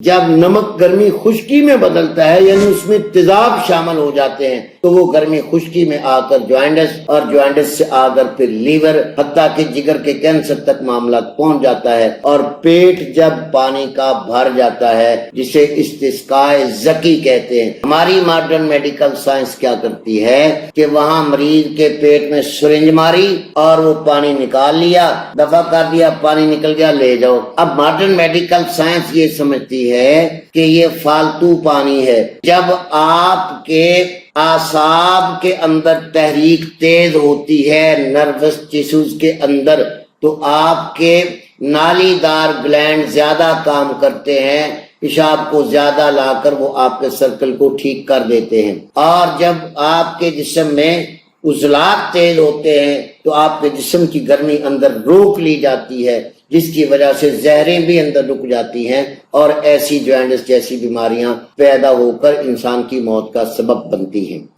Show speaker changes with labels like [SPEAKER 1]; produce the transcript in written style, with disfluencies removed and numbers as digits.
[SPEAKER 1] جب نمک گرمی خشکی میں بدلتا ہے یعنی اس میں تیزاب شامل ہو جاتے ہیں تو وہ گرمی خشکی میں آ کر جوائنٹس اور جوائنٹس سے آ کر پھر لیور حتیٰ کہ جگر کے کینسر تک معاملات پہنچ جاتا ہے، اور پیٹ جب پانی کا بھر جاتا ہے جسے استسقائے ذکی کہتے ہیں۔ ہماری ماڈرن میڈیکل سائنس کیا کرتی ہے کہ وہاں مریض کے پیٹ میں سرنج ماری اور وہ پانی نکال لیا، دفع کر دیا، پانی نکل گیا، لے جاؤ۔ اب ماڈرن میڈیکل سائنس یہ سمجھتی ہے کہ یہ فالتو پانی ہے۔ جب آپ کے اعصاب کے اندر تحریک تیز ہوتی ہے نروس ٹیشوز کے اندر تو آپ کے نالی دار گلینڈ زیادہ کام کرتے ہیں، پیشاب کو زیادہ لا کر وہ آپ کے سرکل کو ٹھیک کر دیتے ہیں، اور جب آپ کے جسم میں عضلات تیز ہوتے ہیں تو آپ کے جسم کی گرمی اندر روک لی جاتی ہے، جس کی وجہ سے زہریں بھی اندر رک جاتی ہیں اور ایسی جوائنٹس جیسی بیماریاں پیدا ہو کر انسان کی موت کا سبب بنتی ہیں۔